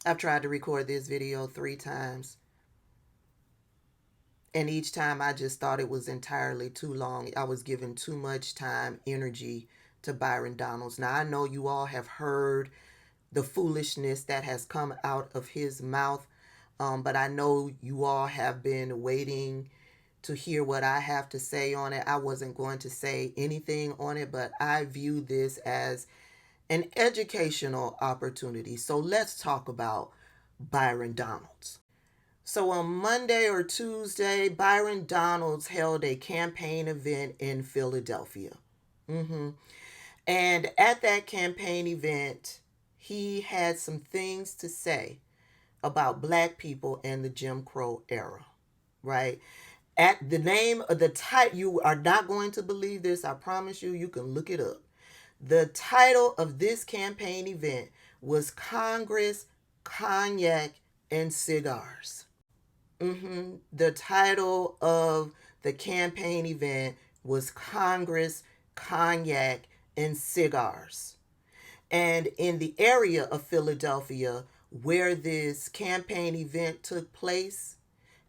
I've tried to record this video 3 times, and each time I just thought it was entirely too long. I was giving too much time, energy to Byron Donalds. Now, I know you all have heard the foolishness that has come out of his mouth, but I know you all have been waiting to hear what I have to say on it. I wasn't going to say anything on it, but I view this as an educational opportunity. So let's talk about Byron Donalds. So on Monday or Tuesday, Byron Donalds held a campaign event in Philadelphia. Mm-hmm. And at that campaign event, he had some things to say about black people and the Jim Crow era, right? At the name of the title, you are not going to believe this. I promise you, you can look it up. The title of this campaign event was Congress, Cognac, and Cigars. The title of the campaign event was Congress, Cognac, and Cigars. And in the area of Philadelphia where this campaign event took place,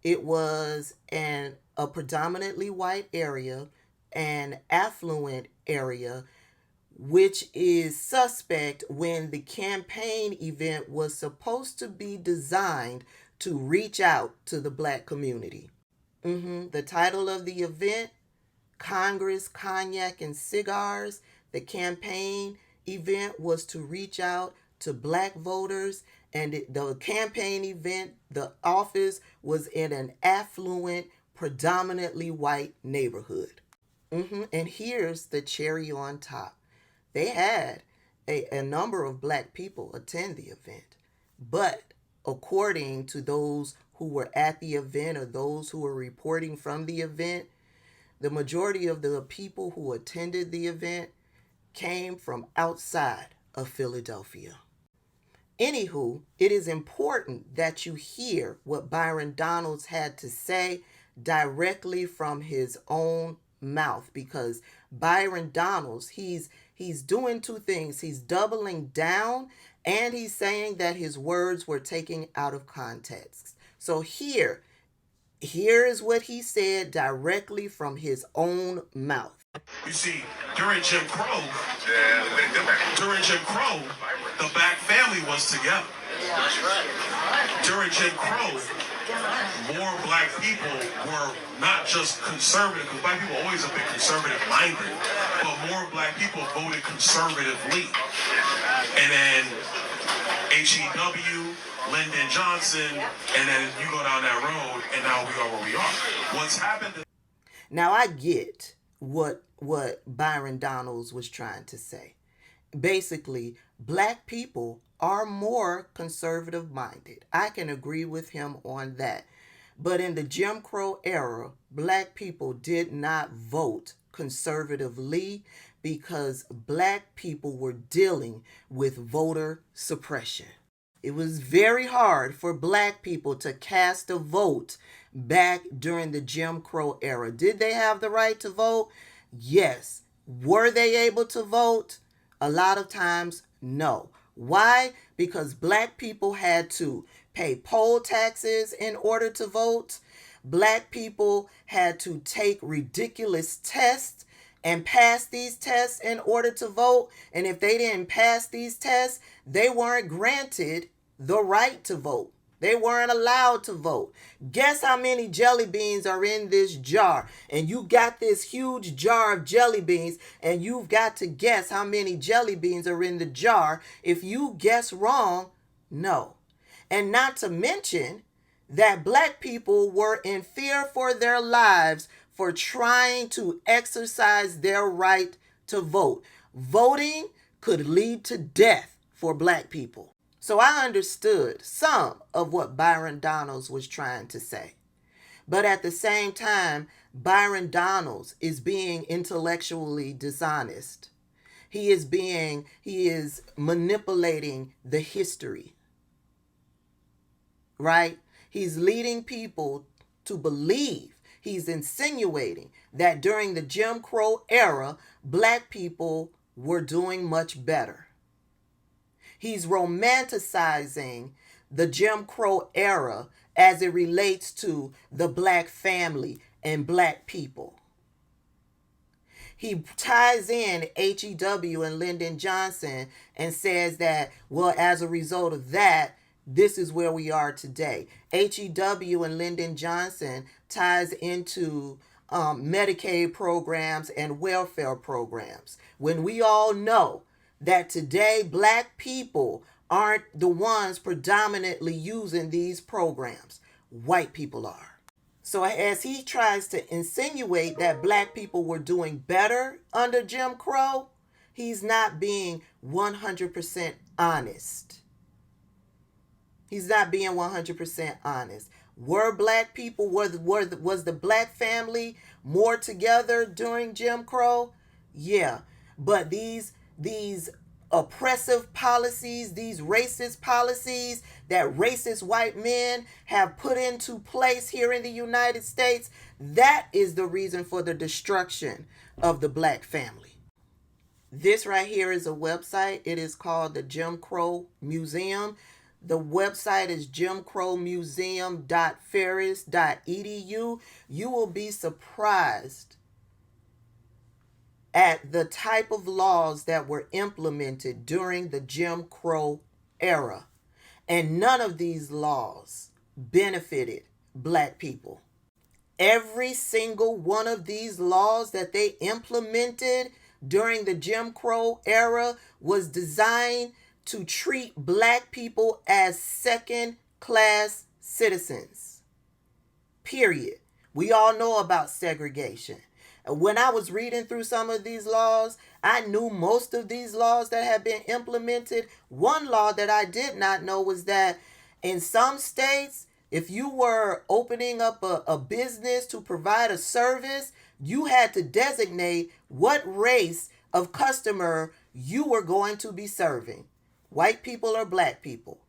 it was a predominantly white area, an affluent area, which is suspect when the campaign event was supposed to be designed to reach out to the black community. The title of the event, Congress, Cognac, and Cigars. The campaign event was to reach out to black voters, and the campaign event, the office was in an affluent, predominantly white neighborhood. And here's the cherry on top. They had a number of black people attend the event, but according to those who were at the event or those who were reporting from the event, the majority of the people who attended the event came from outside of Philadelphia. Anywho, it is important that you hear what Byron Donalds had to say directly from his own mouth, because Byron Donalds, he's doing two things. He's doubling down, and he's saying that his words were taken out of context. So here is what he said directly from his own mouth. You see, during Jim Crow, the black family was together. During Jim Crow, more black people were not just conservative, because black people always have been conservative minded, but more black people voted conservatively. And then HEW, Lyndon Johnson, and then you go down that road, and now we are where we are. What's happened? Now I get what Byron Donalds was trying to say. Basically, black people are more conservative minded. I can agree with him on that. But in the Jim Crow era, black people did not vote conservatively because black people were dealing with voter suppression. It was very hard for black people to cast a vote back during the Jim Crow era. Did they have the right to vote? Yes. Were they able to vote? A lot of times, no. Why? Because black people had to pay poll taxes in order to vote. Black people had to take ridiculous tests and pass these tests in order to vote. And if they didn't pass these tests, they weren't granted the right to vote. They weren't allowed to vote. Guess how many jelly beans are in this jar? And you got this huge jar of jelly beans, and you've got to guess how many jelly beans are in the jar. If you guess wrong, no. And not to mention that black people were in fear for their lives for trying to exercise their right to vote. Voting could lead to death for black people. So I understood some of what Byron Donalds was trying to say. But at the same time, Byron Donalds is being intellectually dishonest. He is manipulating the history. Right? He's leading people to believe, he's insinuating that during the Jim Crow era, black people were doing much better. He's romanticizing the Jim Crow era as it relates to the black family and black people. He ties in HEW and Lyndon Johnson and says that, well, as a result of that, this is where we are today. HEW and Lyndon Johnson ties into Medicaid programs and welfare programs. When we all know that today black people aren't the ones predominantly using these programs, white people are. So as he tries to insinuate that black people were doing better under Jim Crow, he's not being 100% honest. He's not being 100% honest. Were black people, was the black family more together during Jim Crow? Yeah. But these oppressive policies, these racist policies that racist white men have put into place here in the United States, that is the reason for the destruction of the black family. This right here is a website. It is called the Jim Crow Museum. The website is jimcrowmuseum.ferris.edu. You will be surprised at the type of laws that were implemented during the Jim Crow era. And none of these laws benefited black people. Every single one of these laws that they implemented during the Jim Crow era was designed to treat black people as second-class citizens. Period. We all know about segregation. When I was reading through some of these laws, I knew most of these laws that had been implemented. One law that I did not know was that in some states, if you were opening up a business to provide a service, you had to designate what race of customer you were going to be serving. White people or black people.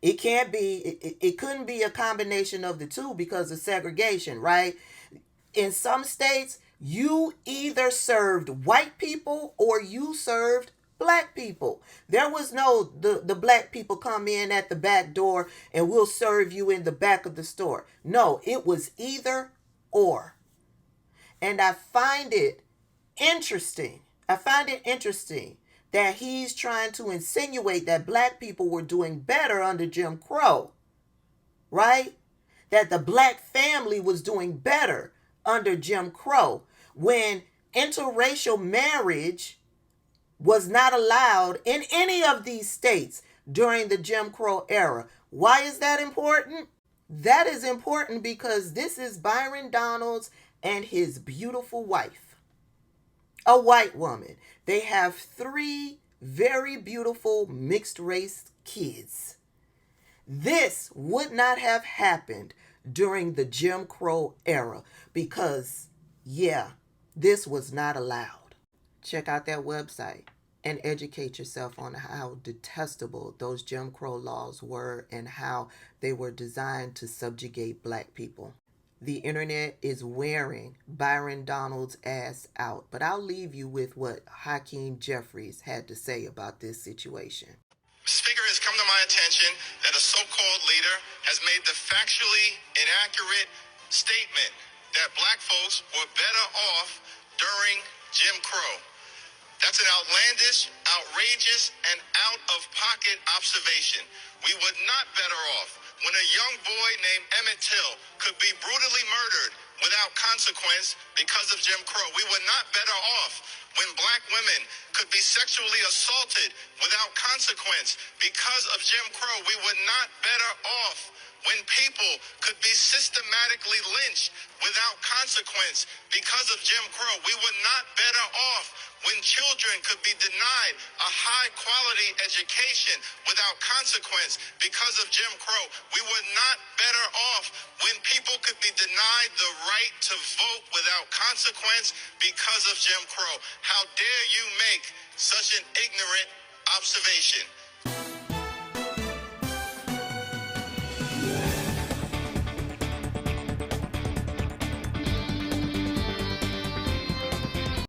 It couldn't be a combination of the two because of segregation, right? In some states, you either served white people or you served black people. There was no, the black people come in at the back door and we'll serve you in the back of the store. No, it was either or. And I find it interesting. That he's trying to insinuate that black people were doing better under Jim Crow, right? That the black family was doing better under Jim Crow when interracial marriage was not allowed in any of these states during the Jim Crow era. Why is that important? That is important because this is Byron Donalds and his beautiful wife, a white woman. They have 3 very beautiful mixed race kids. This would not have happened during the Jim Crow era because, yeah, this was not allowed. Check out that website and educate yourself on how detestable those Jim Crow laws were and how they were designed to subjugate black people. The internet is wearing Byron Donalds' ass out, but I'll leave you with what Hakeem Jeffries had to say about this situation. Speaker, has come to my attention that a so-called leader has made the factually inaccurate statement that black folks were better off during Jim Crow. That's an outlandish, outrageous, and out-of-pocket observation. We were not better off when a young boy named Emmett Till could be brutally murdered without consequence because of Jim Crow. We were not better off when black women could be sexually assaulted without consequence because of Jim Crow. We were not better off when people could be systematically lynched without consequence because of Jim Crow. We were not better off when children could be denied a high-quality education without consequence because of Jim Crow. We were not better off when people could be denied the right to vote without consequence because of Jim Crow. How dare you make such an ignorant observation?